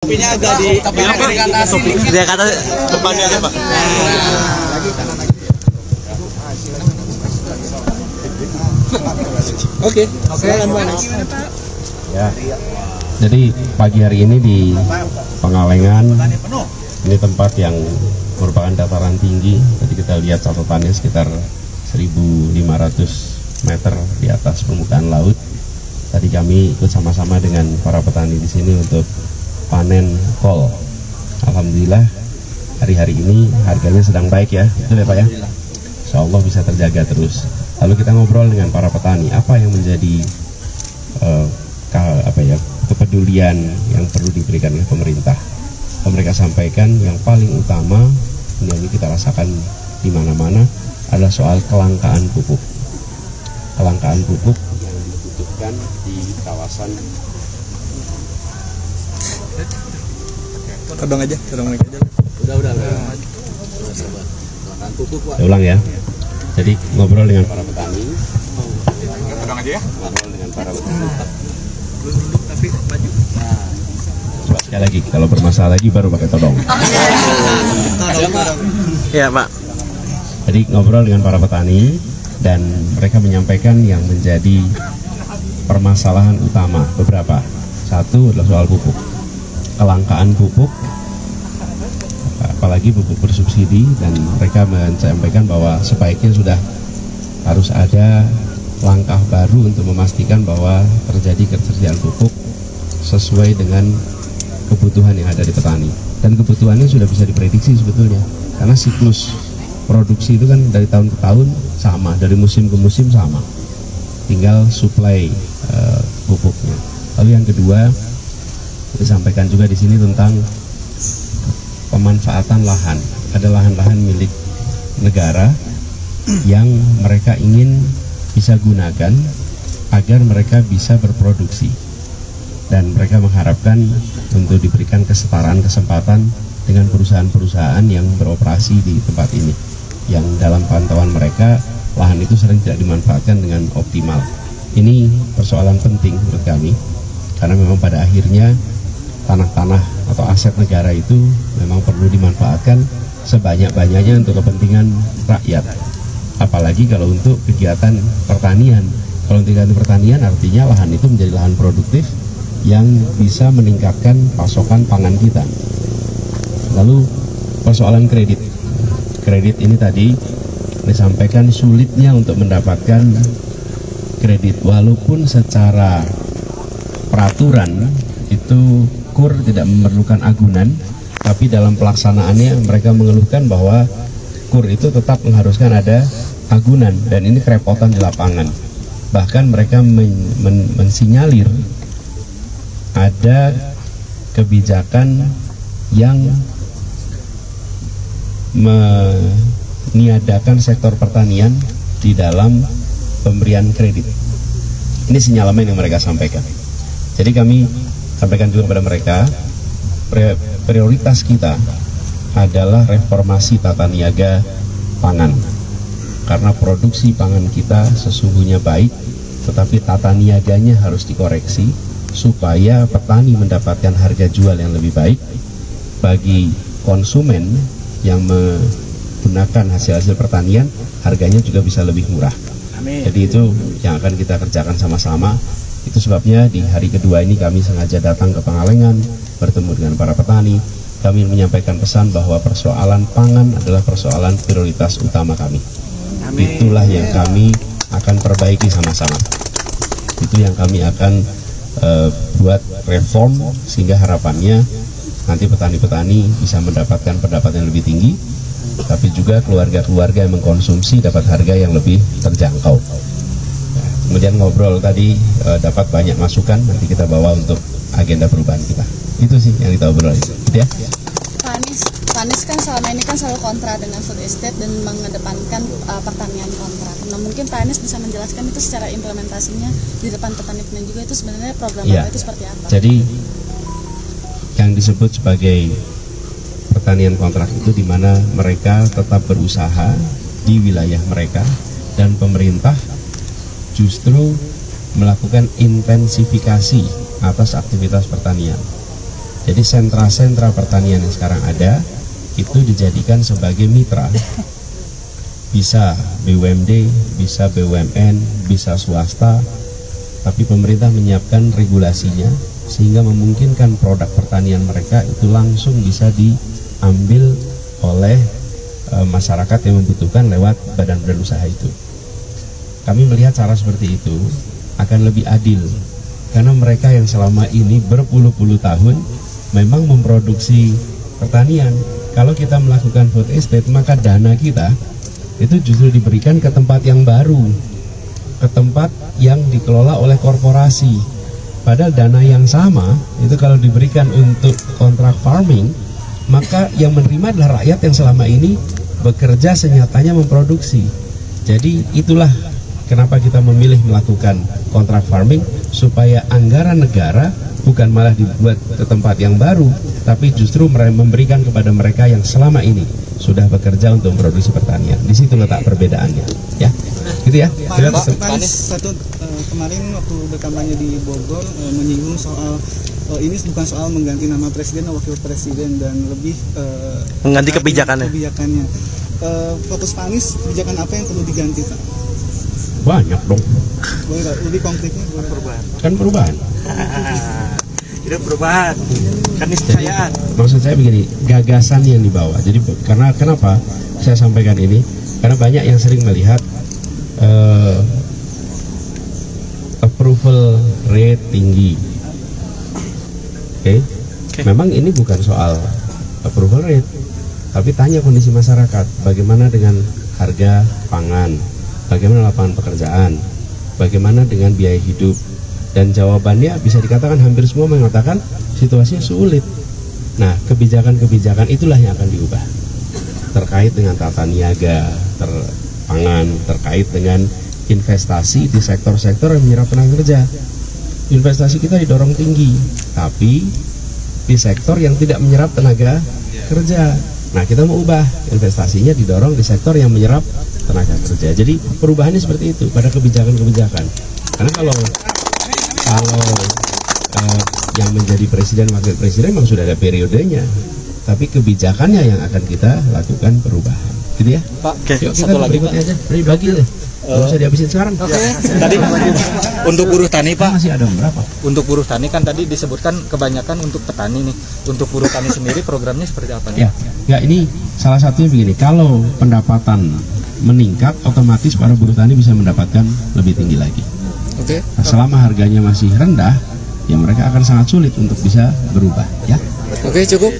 Topinya agak di atas. Dia kata Depannya aja, Pak. Oke. Ya. Jadi pagi hari ini di Pengalengan, ini tempat yang merupakan dataran tinggi. Tadi kita lihat catatannya sekitar 1.500 meter di atas permukaan laut. Tadi kami ikut sama-sama dengan para petani di sini untuk panen kol. Alhamdulillah hari-hari ini harganya sedang baik ya, betul ya Pak ya? Insya Allah bisa terjaga terus. Lalu kita ngobrol dengan para petani, apa yang menjadi kepedulian yang perlu diberikan oleh pemerintah. Mereka sampaikan yang paling utama ini kita rasakan di mana-mana adalah soal kelangkaan pupuk. Kelangkaan pupuk yang dibutuhkan di kawasan. Todong aja. Udah. Kelangkaan pupuk, Pak. Saya ulang ya. Jadi ngobrol dengan para petani. Todong aja ya. Ngobrol dengan para petani. Tapi maju. Coba sekali lagi, kalau bermasalah lagi baru pakai todong. ya Pak. Jadi ngobrol dengan para petani dan mereka menyampaikan yang menjadi permasalahan utama beberapa. Satu adalah soal pupuk. Kelangkaan pupuk, apalagi pupuk bersubsidi, dan mereka menyampaikan bahwa sebaiknya sudah harus ada langkah baru untuk memastikan bahwa terjadi ketersediaan pupuk sesuai dengan kebutuhan yang ada di petani. Dan kebutuhannya sudah bisa diprediksi sebetulnya, karena siklus produksi itu kan dari tahun ke tahun sama, dari musim ke musim sama, tinggal suplai pupuknya. Lalu yang kedua disampaikan juga di sini tentang pemanfaatan lahan. Ada lahan-lahan milik negara yang mereka ingin bisa gunakan agar mereka bisa berproduksi, dan mereka mengharapkan untuk diberikan kesetaraan kesempatan dengan perusahaan-perusahaan yang beroperasi di tempat ini, yang dalam pantauan mereka lahan itu sering tidak dimanfaatkan dengan optimal. Ini persoalan penting menurut kami, karena memang pada akhirnya tanah-tanah atau aset negara itu memang perlu dimanfaatkan sebanyak-banyaknya untuk kepentingan rakyat. Apalagi kalau untuk kegiatan pertanian. Kalau untuk kegiatan pertanian artinya lahan itu menjadi lahan produktif yang bisa meningkatkan pasokan pangan kita. Lalu persoalan kredit. Kredit ini tadi disampaikan sulitnya untuk mendapatkan kredit, walaupun secara peraturan itu KUR tidak memerlukan agunan, tapi dalam pelaksanaannya mereka mengeluhkan bahwa KUR itu tetap mengharuskan ada agunan, dan ini kerepotan di lapangan. Bahkan mereka mensinyalir ada kebijakan yang meniadakan sektor pertanian di dalam pemberian kredit. Ini sinyalemen yang mereka sampaikan. Jadi kami sampaikan juga kepada mereka, prioritas kita adalah reformasi tata niaga pangan, karena produksi pangan kita sesungguhnya baik, tetapi tata niaganya harus dikoreksi supaya petani mendapatkan harga jual yang lebih baik, bagi konsumen yang menggunakan hasil-hasil pertanian harganya juga bisa lebih murah. Jadi itu yang akan kita kerjakan sama-sama. Itu sebabnya di hari kedua ini kami sengaja datang ke Pengalengan, bertemu dengan para petani. Kami menyampaikan pesan bahwa persoalan pangan adalah persoalan prioritas utama kami. Itulah yang kami akan perbaiki sama-sama. Itu yang kami akan buat reform, sehingga harapannya nanti petani-petani bisa mendapatkan pendapatan yang lebih tinggi, tapi juga keluarga-keluarga yang mengkonsumsi dapat harga yang lebih terjangkau. Kemudian ngobrol tadi dapat banyak masukan, nanti kita bawa untuk agenda perubahan kita. Itu sih yang kita obrol, gitu ya. Pak Anies kan selama ini kan selalu kontra dengan food estate dan mengedepankan pertanian kontrak. Nah, mungkin Pak Anies bisa menjelaskan itu secara implementasinya di depan petani-petani juga itu sebenarnya program itu seperti apa? Jadi yang disebut sebagai pertanian kontrak itu di mana mereka tetap berusaha di wilayah mereka, dan pemerintah justru melakukan intensifikasi atas aktivitas pertanian. Jadi sentra-sentra pertanian yang sekarang ada itu dijadikan sebagai mitra. Bisa BUMD, bisa BUMN, bisa swasta, tapi pemerintah menyiapkan regulasinya sehingga memungkinkan produk pertanian mereka itu langsung bisa diambil oleh masyarakat yang membutuhkan lewat badan-badan usaha itu. Kami melihat cara seperti itu akan lebih adil, karena mereka yang selama ini berpuluh-puluh tahun memang memproduksi pertanian. Kalau kita melakukan food estate, maka dana kita itu justru diberikan ke tempat yang baru, ke tempat yang dikelola oleh korporasi. Padahal dana yang sama itu kalau diberikan untuk kontrak farming, maka yang menerima adalah rakyat yang selama ini bekerja senyatanya memproduksi. Jadi itulah kenapa kita memilih melakukan kontrak farming, supaya anggaran negara bukan malah dibuat ke tempat yang baru, tapi justru memberikan kepada mereka yang selama ini sudah bekerja untuk memproduksi pertanian. Di situ letak perbedaannya, ya. Gitu ya. Pak Anies kemarin waktu berkampanye di Bogor menyinggung soal ini bukan soal mengganti nama presiden atau wakil presiden, dan lebih mengganti kebijakannya. Fokus Pak Anies, kebijakan apa yang perlu diganti, Pak? Banyak dong. Boleh lebih konkretnya? Perubahan. Kan perubahan. Itu perubahan. Keniscayaan. Maksud saya begini, gagasan yang dibawa. Jadi karena kenapa saya sampaikan ini? Karena banyak yang sering melihat approval rate tinggi. Oke. Memang ini bukan soal approval rate, tapi tanya kondisi masyarakat, bagaimana dengan harga pangan, bagaimana lapangan pekerjaan, bagaimana dengan biaya hidup. Dan jawabannya bisa dikatakan hampir semua mengatakan situasinya sulit. Nah, kebijakan-kebijakan itulah yang akan diubah, terkait dengan tata niaga, pangan, terkait dengan investasi di sektor-sektor yang menyerap tenaga kerja. Investasi kita didorong tinggi, tapi di sektor yang tidak menyerap tenaga kerja. Nah, kita mau ubah, investasinya didorong di sektor yang menyerap tenaga kerja. Jadi perubahannya seperti itu pada kebijakan-kebijakan. Karena kalau yang menjadi presiden wakil presiden memang sudah ada periodenya, tapi kebijakannya yang akan kita lakukan perubahan, gitu ya. Pak, yuk kita satu lagi berikutnya aja, bagi deh. Nggak usah dihabisin sekarang. Tadi untuk buruh tani, Pak. Masih ada berapa? Untuk buruh tani kan tadi disebutkan kebanyakan untuk petani nih. Untuk buruh tani sendiri programnya seperti apa nih? Ya, ini salah satunya begini. Kalau pendapatan meningkat, otomatis para buruh tani bisa mendapatkan lebih tinggi lagi. Oke. Nah, selama harganya masih rendah, ya mereka akan sangat sulit untuk bisa berubah, ya. Oke, cukup.